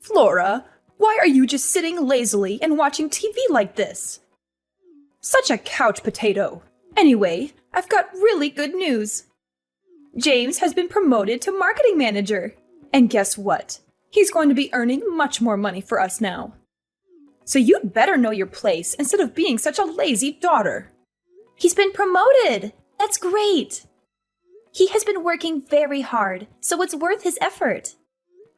Flora, why are you just sitting lazily and watching TV like this? Such a couch potato. Anyway, I've got really good news. James has been promoted to marketing manager. And guess what? He's going to be earning much more money for us now. So you'd better know your place instead of being such a lazy daughter. He's been promoted! That's great! He has been working very hard, so it's worth his effort.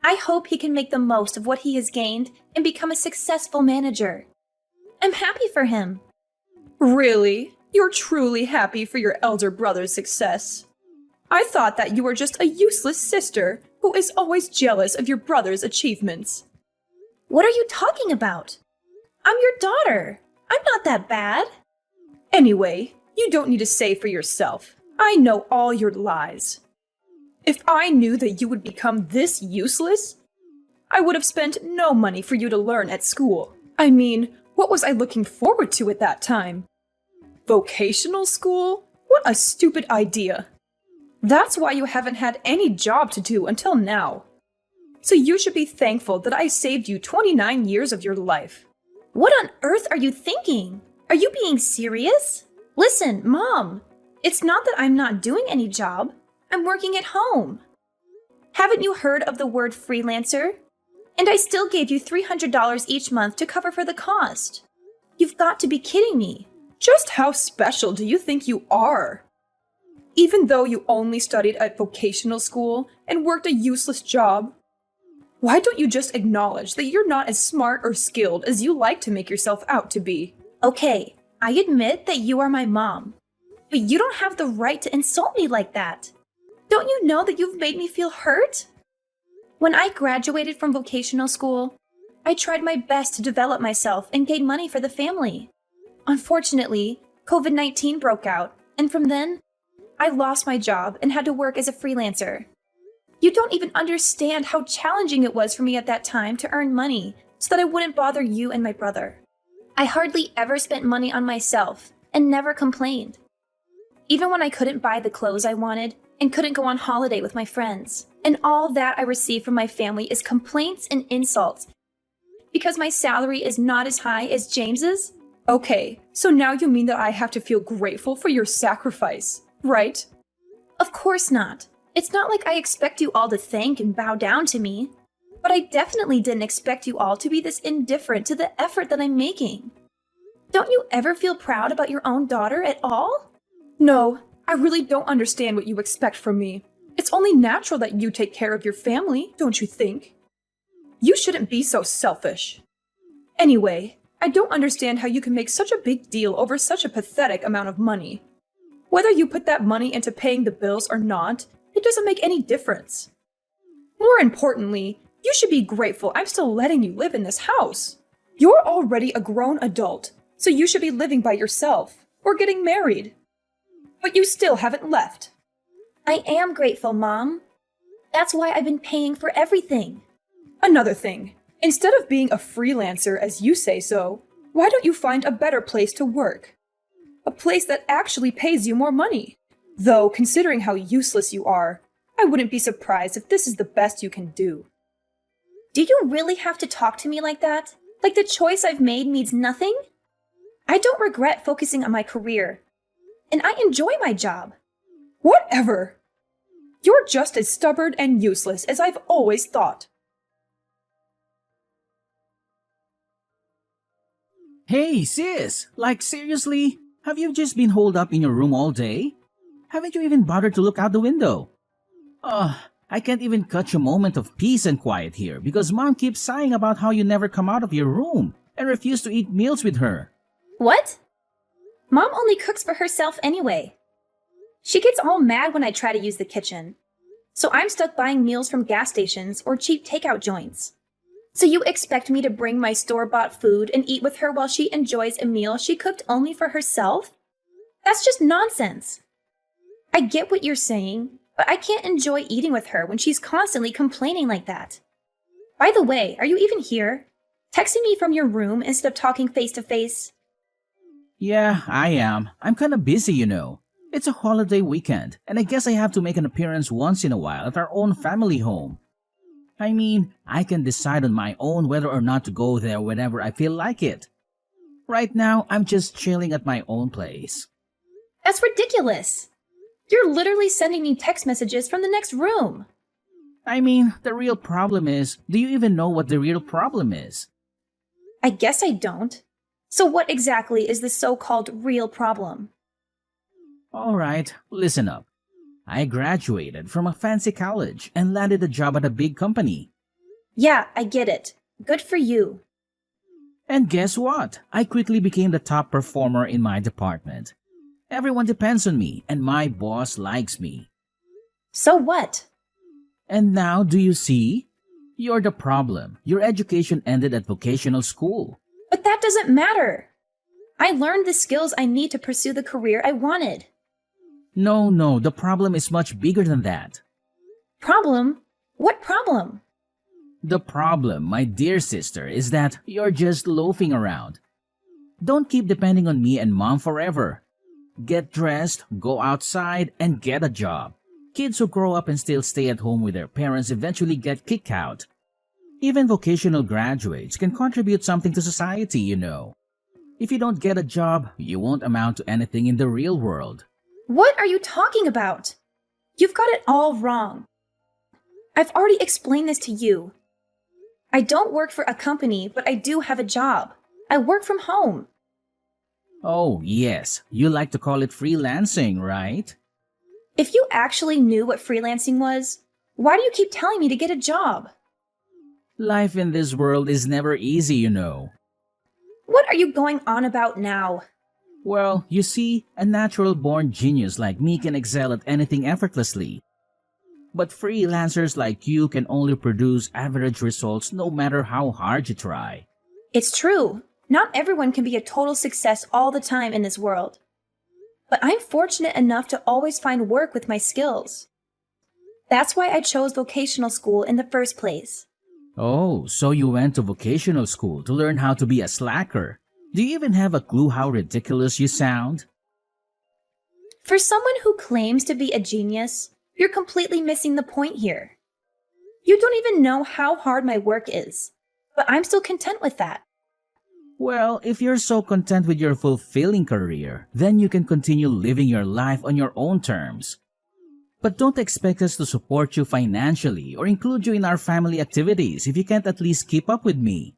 I hope he can make the most of what he has gained and become a successful manager. I'm happy for him. Really? You're truly happy for your elder brother's success? I thought that you were just a useless sister who is always jealous of your brother's achievements. What are you talking about? I'm your daughter. I'm not that bad. Anyway, you don't need to say for yourself. I know all your lies. If I knew that you would become this useless, I would have spent no money for you to learn at school. I mean, what was I looking forward to at that time? Vocational school? What a stupid idea. That's why you haven't had any job to do until now. So you should be thankful that I saved you 29 years of your life. What on earth are you thinking? Are you being serious? Listen, Mom, it's not that I'm not doing any job. I'm working at home. Haven't you heard of the word freelancer? And I still gave you $300 each month to cover for the cost. You've got to be kidding me. Just how special do you think you are? Even though you only studied at vocational school and worked a useless job, why don't you just acknowledge that you're not as smart or skilled as you like to make yourself out to be? Okay, I admit that you are my mom, but you don't have the right to insult me like that. Don't you know that you've made me feel hurt? When I graduated from vocational school, I tried my best to develop myself and gain money for the family. Unfortunately, COVID-19 broke out, and from then, I lost my job and had to work as a freelancer. You don't even understand how challenging it was for me at that time to earn money so that I wouldn't bother you and my brother. I hardly ever spent money on myself and never complained. Even when I couldn't buy the clothes I wanted and couldn't go on holiday with my friends. And all that I receive from my family is complaints and insults because my salary is not as high as James's. Okay, so now you mean that I have to feel grateful for your sacrifice, right? Of course not. It's not like I expect you all to thank and bow down to me. But I definitely didn't expect you all to be this indifferent to the effort that I'm making. Don't you ever feel proud about your own daughter at all? No, I really don't understand what you expect from me. It's only natural that you take care of your family, don't you think? You shouldn't be so selfish. Anyway, I don't understand how you can make such a big deal over such a pathetic amount of money. Whether you put that money into paying the bills or not, it doesn't make any difference. More importantly, you should be grateful I'm still letting you live in this house. You're already a grown adult, so you should be living by yourself or getting married. But you still haven't left. I am grateful, Mom. That's why I've been paying for everything. Another thing, instead of being a freelancer as you say so, why don't you find a better place to work? A place that actually pays you more money. Though, considering how useless you are, I wouldn't be surprised if this is the best you can do. Do you really have to talk to me like that? Like the choice I've made means nothing? I don't regret focusing on my career. And I enjoy my job. Whatever! You're just as stubborn and useless as I've always thought. Hey, sis! Like, seriously? Have you just been holed up in your room all day? Haven't you even bothered to look out the window? I can't even catch a moment of peace and quiet here because Mom keeps sighing about how you never come out of your room and refuse to eat meals with her. What? Mom only cooks for herself anyway. She gets all mad when I try to use the kitchen. So I'm stuck buying meals from gas stations or cheap takeout joints. So you expect me to bring my store-bought food and eat with her while she enjoys a meal she cooked only for herself? That's just nonsense. I get what you're saying, but I can't enjoy eating with her when she's constantly complaining like that. By the way, are you even here? Texting me from your room instead of talking face to face? Yeah, I am. I'm kinda busy, you know. It's a holiday weekend, and I guess I have to make an appearance once in a while at our own family home. I mean, I can decide on my own whether or not to go there whenever I feel like it. Right now, I'm just chilling at my own place. That's ridiculous. You're literally sending me text messages from the next room. I mean, the real problem is, do you even know what the real problem is? I guess I don't. So what exactly is the so-called real problem? Alright, listen up. I graduated from a fancy college and landed a job at a big company. Yeah, I get it. Good for you. And guess what? I quickly became the top performer in my department. Everyone depends on me, and my boss likes me. So what? And now, do you see? You're the problem. Your education ended at vocational school. But that doesn't matter. I learned the skills I need to pursue the career I wanted. No, the problem is much bigger than that. Problem? What problem? The problem, my dear sister, is that you're just loafing around. Don't keep depending on me and mom forever. Get dressed, go outside, and get a job. Kids who grow up and still stay at home with their parents eventually get kicked out. Even vocational graduates can contribute something to society, you know. If you don't get a job, you won't amount to anything in the real world. What are you talking about? You've got it all wrong. I've already explained this to you. I don't work for a company, but I do have a job. I work from home. Oh, yes, you like to call it freelancing, right? If you actually knew what freelancing was, why do you keep telling me to get a job? Life in this world is never easy, you know. What are you going on about now? Well, you see, a natural-born genius like me can excel at anything effortlessly. But freelancers like you can only produce average results no matter how hard you try. It's true. Not everyone can be a total success all the time in this world. But I'm fortunate enough to always find work with my skills. That's why I chose vocational school in the first place. Oh, so you went to vocational school to learn how to be a slacker. Do you even have a clue how ridiculous you sound? For someone who claims to be a genius, you're completely missing the point here. You don't even know how hard my work is, but I'm still content with that. Well, if you're so content with your fulfilling career, then you can continue living your life on your own terms. But don't expect us to support you financially or include you in our family activities if you can't at least keep up with me.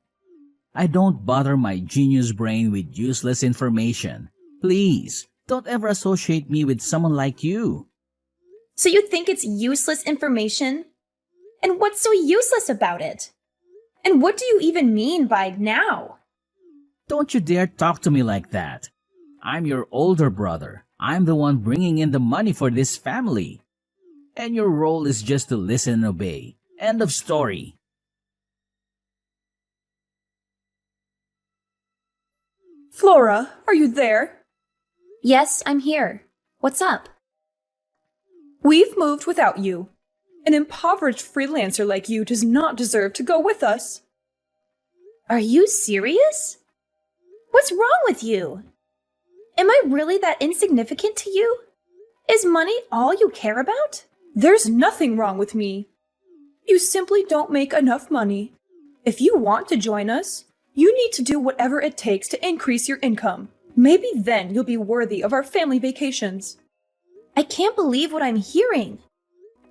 I don't bother my genius brain with useless information. Please, don't ever associate me with someone like you. So you think it's useless information? And what's so useless about it? And what do you even mean by now? Don't you dare talk to me like that. I'm your older brother. I'm the one bringing in the money for this family. And your role is just to listen and obey. End of story. Flora, are you there? Yes, I'm here. What's up? We've moved without you. An impoverished freelancer like you does not deserve to go with us. Are you serious? What's wrong with you? Am I really that insignificant to you? Is money all you care about? There's nothing wrong with me. You simply don't make enough money. If you want to join us, you need to do whatever it takes to increase your income. Maybe then you'll be worthy of our family vacations. I can't believe what I'm hearing.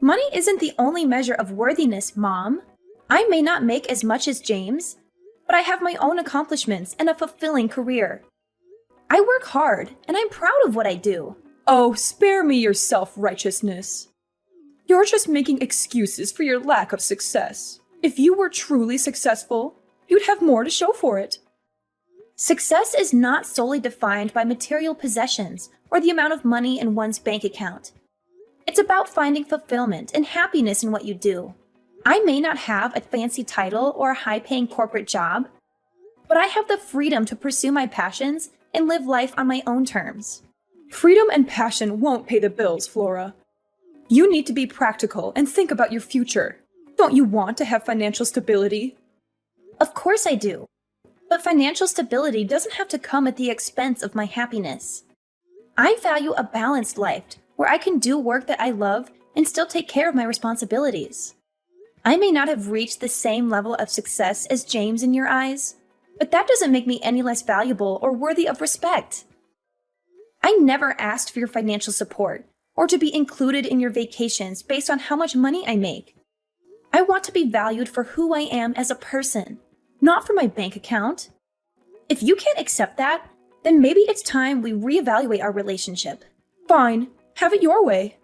Money isn't the only measure of worthiness, Mom. I may not make as much as James, but I have my own accomplishments and a fulfilling career. I work hard, and I'm proud of what I do. Oh, spare me your self-righteousness. You're just making excuses for your lack of success. If you were truly successful, you'd have more to show for it. Success is not solely defined by material possessions or the amount of money in one's bank account. It's about finding fulfillment and happiness in what you do. I may not have a fancy title or a high-paying corporate job, but I have the freedom to pursue my passions and live life on my own terms. Freedom and passion won't pay the bills, Flora. You need to be practical and think about your future. Don't you want to have financial stability? Of course I do. But financial stability doesn't have to come at the expense of my happiness. I value a balanced life where I can do work that I love and still take care of my responsibilities. I may not have reached the same level of success as James in your eyes, but that doesn't make me any less valuable or worthy of respect. I never asked for your financial support or to be included in your vacations based on how much money I make. I want to be valued for who I am as a person, not for my bank account. If you can't accept that, then maybe it's time we reevaluate our relationship. Fine, have it your way.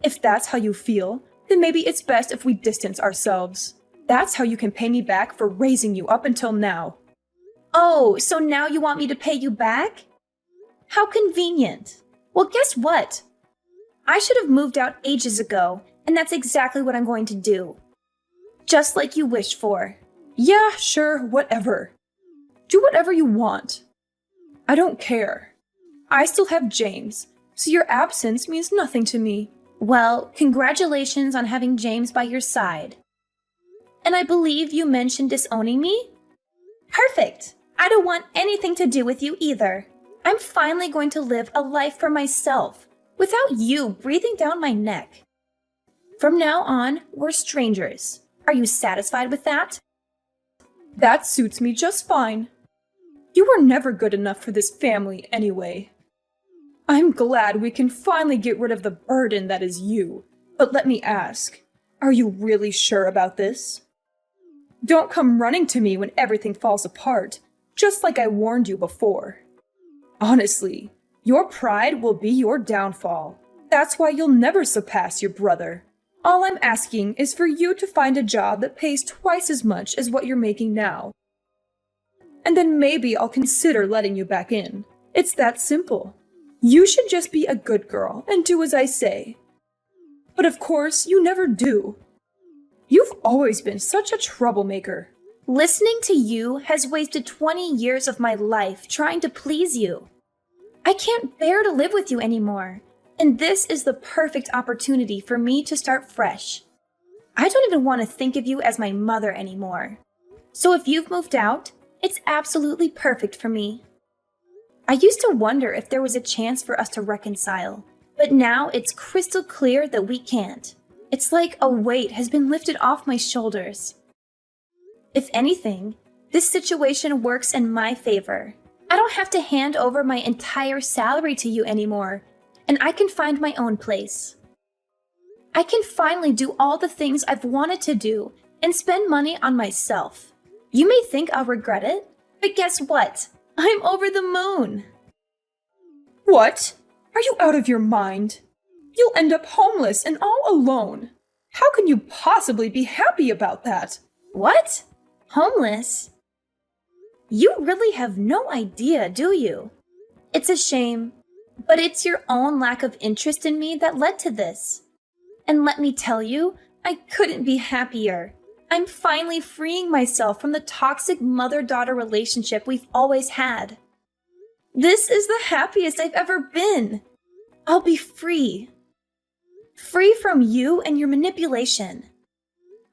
If that's how you feel, then maybe it's best if we distance ourselves. That's how you can pay me back for raising you up until now. Oh, so now you want me to pay you back? How convenient. Well, guess what? I should have moved out ages ago, and that's exactly what I'm going to do. Just like you wished for. Yeah, sure, whatever. Do whatever you want. I don't care. I still have James, so your absence means nothing to me. Well, congratulations on having James by your side. And I believe you mentioned disowning me? Perfect! I don't want anything to do with you either. I'm finally going to live a life for myself, without you breathing down my neck. From now on, we're strangers. Are you satisfied with that? That suits me just fine. You were never good enough for this family anyway. I'm glad we can finally get rid of the burden that is you. But let me ask, are you really sure about this? Don't come running to me when everything falls apart, just like I warned you before. Honestly, your pride will be your downfall. That's why you'll never surpass your brother. All I'm asking is for you to find a job that pays twice as much as what you're making now. And then maybe I'll consider letting you back in. It's that simple. You should just be a good girl and do as I say. But of course, you never do. You've always been such a troublemaker. Listening to you has wasted 20 years of my life trying to please you. I can't bear to live with you anymore, and this is the perfect opportunity for me to start fresh. I don't even want to think of you as my mother anymore. So if you've moved out, it's absolutely perfect for me. I used to wonder if there was a chance for us to reconcile, but now it's crystal clear that we can't. It's like a weight has been lifted off my shoulders. If anything, this situation works in my favor. I don't have to hand over my entire salary to you anymore, and I can find my own place. I can finally do all the things I've wanted to do and spend money on myself. You may think I'll regret it, but guess what? I'm over the moon. What? Are you out of your mind? You'll end up homeless and all alone. How can you possibly be happy about that? What? Homeless? You really have no idea, do you? It's a shame, but it's your own lack of interest in me that led to this. And let me tell you, I couldn't be happier. I'm finally freeing myself from the toxic mother-daughter relationship we've always had. This is the happiest I've ever been. I'll be free. Free from you and your manipulation.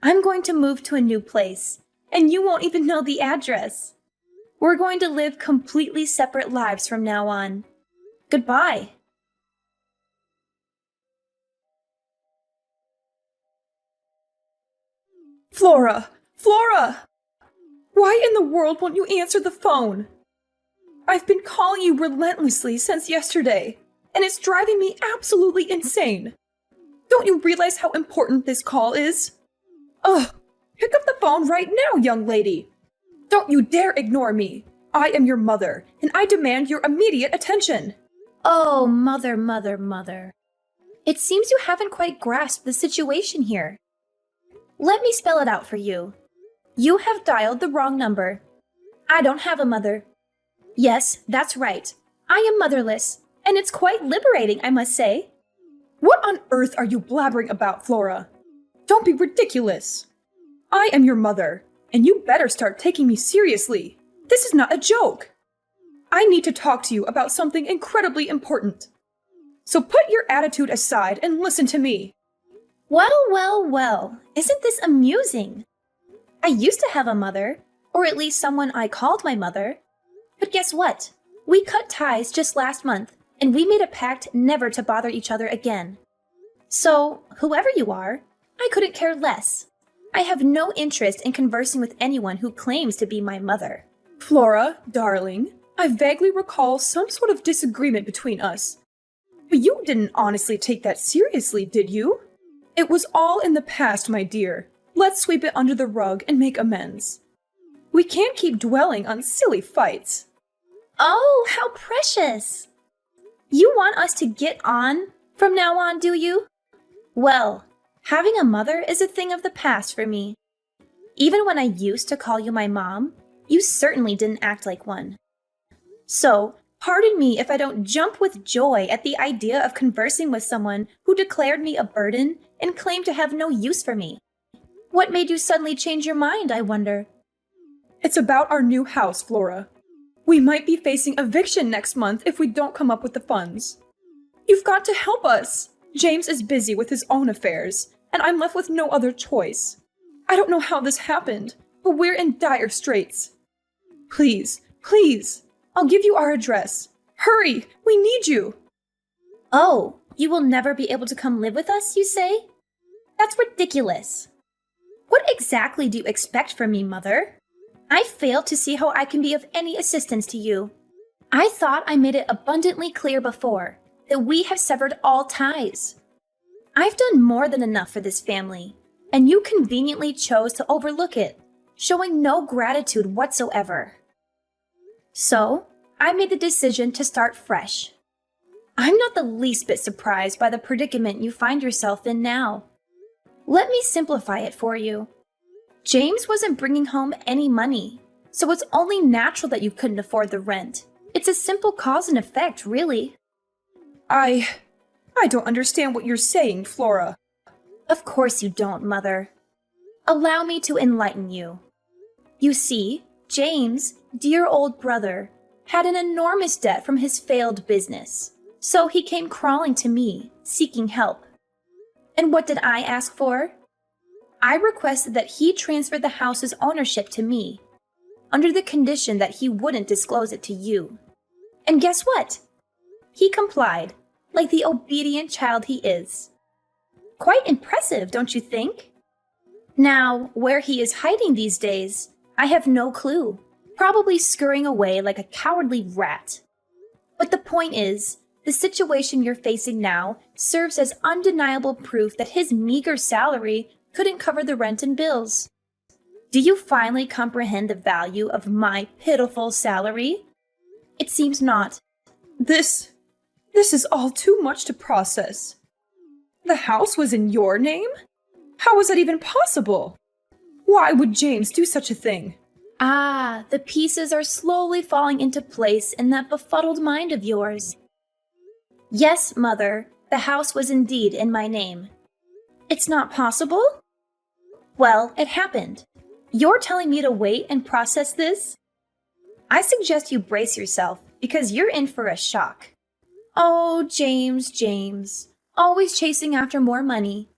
I'm going to move to a new place, and you won't even know the address. We're going to live completely separate lives from now on. Goodbye. Flora! Flora! Why in the world won't you answer the phone? I've been calling you relentlessly since yesterday, and it's driving me absolutely insane. Don't you realize how important this call is? Ugh! Pick up the phone right now, young lady! Don't you dare ignore me! I am your mother, and I demand your immediate attention! Oh, mother, mother, mother. It seems you haven't quite grasped the situation here. Let me spell it out for you. You have dialed the wrong number. I don't have a mother. Yes, that's right. I am motherless, and it's quite liberating, I must say. What on earth are you blabbering about, Flora? Don't be ridiculous. I am your mother, and you better start taking me seriously. This is not a joke. I need to talk to you about something incredibly important. So put your attitude aside and listen to me. Well, well, well, isn't this amusing? I used to have a mother, or at least someone I called my mother. But guess what? We cut ties just last month, and we made a pact never to bother each other again. So, whoever you are, I couldn't care less. I have no interest in conversing with anyone who claims to be my mother. Flora, darling, I vaguely recall some sort of disagreement between us. But you didn't honestly take that seriously, did you? It was all in the past, my dear. Let's sweep it under the rug and make amends. We can't keep dwelling on silly fights. Oh, how precious! You want us to get on from now on, do you? Well, having a mother is a thing of the past for me. Even when I used to call you my mom, you certainly didn't act like one. So, pardon me if I don't jump with joy at the idea of conversing with someone who declared me a burden and claimed to have no use for me. What made you suddenly change your mind, I wonder? It's about our new house, Flora. We might be facing eviction next month if we don't come up with the funds. You've got to help us. James is busy with his own affairs, and I'm left with no other choice. I don't know how this happened, but we're in dire straits. Please, please, I'll give you our address. Hurry, we need you. Oh, you will never be able to come live with us, you say? That's ridiculous. What exactly do you expect from me, Mother? I fail to see how I can be of any assistance to you. I thought I made it abundantly clear before that we have severed all ties. I've done more than enough for this family, and you conveniently chose to overlook it, showing no gratitude whatsoever. So, I made the decision to start fresh. I'm not the least bit surprised by the predicament you find yourself in now. Let me simplify it for you. James wasn't bringing home any money, so it's only natural that you couldn't afford the rent. It's a simple cause and effect, really. I don't understand what you're saying, Flora. Of course you don't, Mother. Allow me to enlighten you. You see, James, dear old brother, had an enormous debt from his failed business, so he came crawling to me, seeking help. And what did I ask for? I requested that he transfer the house's ownership to me, under the condition that he wouldn't disclose it to you. And guess what? He complied, like the obedient child he is. Quite impressive, don't you think? Now, where he is hiding these days, I have no clue, probably scurrying away like a cowardly rat. But the point is, the situation you're facing now serves as undeniable proof that his meager salary couldn't cover the rent and bills. Do you finally comprehend the value of my pitiful salary? It seems not. This is all too much to process. The house was in your name? How was that even possible? Why would James do such a thing? Ah, the pieces are slowly falling into place in that befuddled mind of yours. Yes, Mother, the house was indeed in my name. It's not possible? Well, it happened. You're telling me to wait and process this? I suggest you brace yourself, because you're in for a shock. Oh, James, always chasing after more money.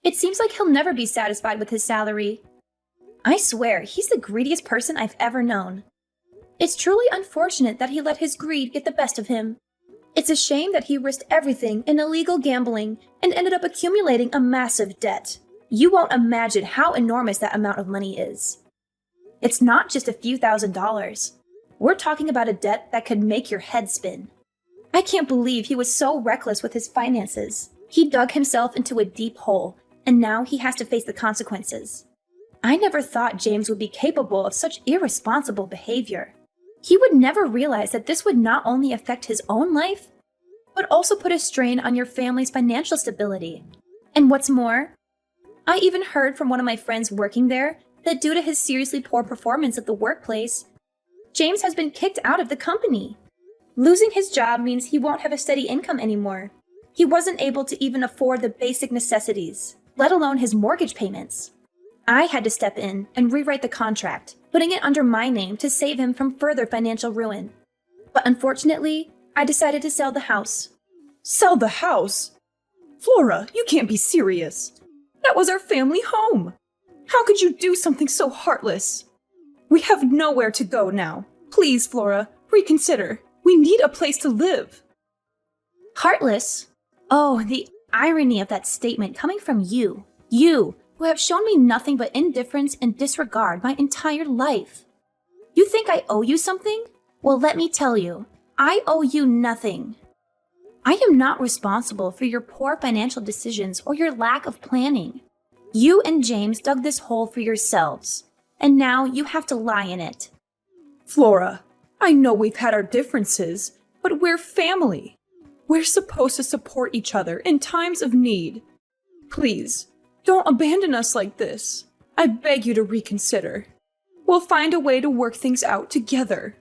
It seems like he'll never be satisfied with his salary. I swear, he's the greediest person I've ever known. It's truly unfortunate that he let his greed get the best of him. It's a shame that he risked everything in illegal gambling and ended up accumulating a massive debt. You won't imagine how enormous that amount of money is. It's not just a few $1,000s. We're talking about a debt that could make your head spin. I can't believe he was so reckless with his finances. He dug himself into a deep hole, and now he has to face the consequences. I never thought James would be capable of such irresponsible behavior. He would never realize that this would not only affect his own life, but also put a strain on your family's financial stability. And what's more, I even heard from one of my friends working there that due to his seriously poor performance at the workplace, James has been kicked out of the company. Losing his job means he won't have a steady income anymore. He wasn't able to even afford the basic necessities, let alone his mortgage payments. I had to step in and rewrite the contract, putting it under my name to save him from further financial ruin. But unfortunately, I decided to sell the house. Sell the house? Flora, you can't be serious. That was our family home. How could you do something so heartless? We have nowhere to go now. Please, Flora, reconsider. We need a place to live. Heartless? Oh, the irony of that statement coming from you. You, who have shown me nothing but indifference and disregard my entire life. You think I owe you something? Well, let me tell you, I owe you nothing. I am not responsible for your poor financial decisions or your lack of planning. You and James dug this hole for yourselves, and now you have to lie in it. Flora, I know we've had our differences, but we're family. We're supposed to support each other in times of need. Please, don't abandon us like this. I beg you to reconsider. We'll find a way to work things out together.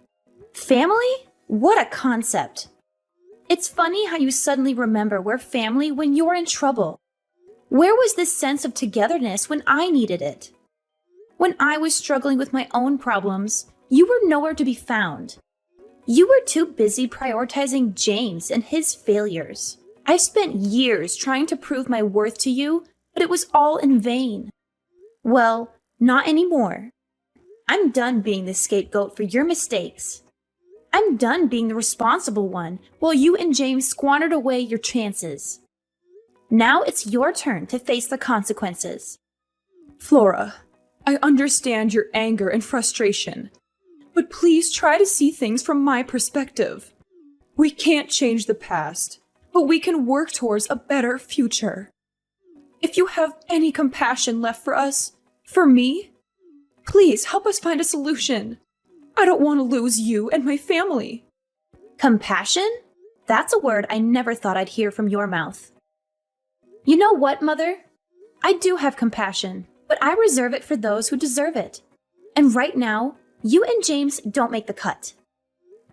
Family? What a concept. It's funny how you suddenly remember we're family when you're in trouble. Where was this sense of togetherness when I needed it? When I was struggling with my own problems, you were nowhere to be found. You were too busy prioritizing James and his failures. I spent years trying to prove my worth to you, but it was all in vain. Well, not anymore. I'm done being the scapegoat for your mistakes. I'm done being the responsible one while you and James squandered away your chances. Now it's your turn to face the consequences. Flora, I understand your anger and frustration, but please try to see things from my perspective. We can't change the past, but we can work towards a better future. If you have any compassion left for us, for me, please help us find a solution. I don't want to lose you and my family. Compassion? That's a word I never thought I'd hear from your mouth. You know what, Mother? I do have compassion, but I reserve it for those who deserve it. And right now, you and James don't make the cut.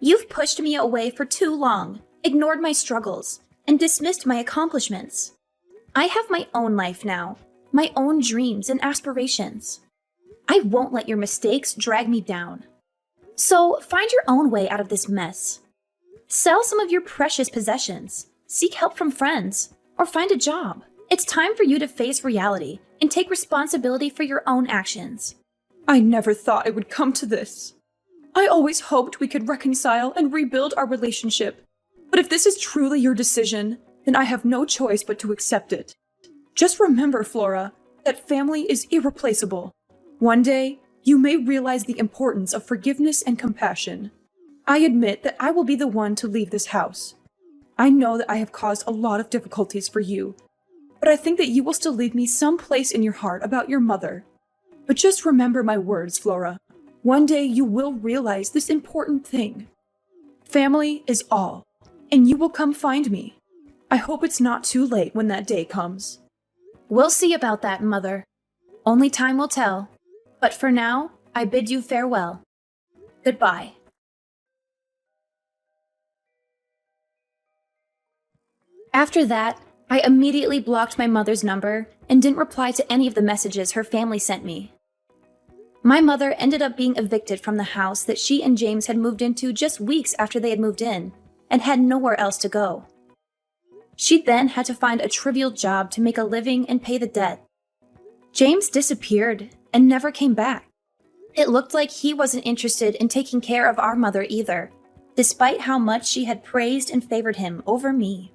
You've pushed me away for too long, ignored my struggles, and dismissed my accomplishments. I have my own life now, my own dreams and aspirations. I won't let your mistakes drag me down. So find your own way out of this mess. Sell some of your precious possessions, seek help from friends, or find a job. It's time for you to face reality and take responsibility for your own actions. I never thought it would come to this. I always hoped we could reconcile and rebuild our relationship. But if this is truly your decision, then I have no choice but to accept it. Just remember, Flora, that family is irreplaceable. One day, you may realize the importance of forgiveness and compassion. I admit that I will be the one to leave this house. I know that I have caused a lot of difficulties for you, but I think that you will still leave me some place in your heart about your mother. But just remember my words, Flora. One day you will realize this important thing. Family is all, and you will come find me. I hope it's not too late when that day comes. We'll see about that, Mother. Only time will tell. But for now, I bid you farewell. Goodbye. After that, I immediately blocked my mother's number and didn't reply to any of the messages her family sent me. My mother ended up being evicted from the house that she and James had moved into just weeks after they had moved in, and had nowhere else to go. She then had to find a trivial job to make a living and pay the debt. James disappeared and never came back. It looked like he wasn't interested in taking care of our mother either, despite how much she had praised and favored him over me.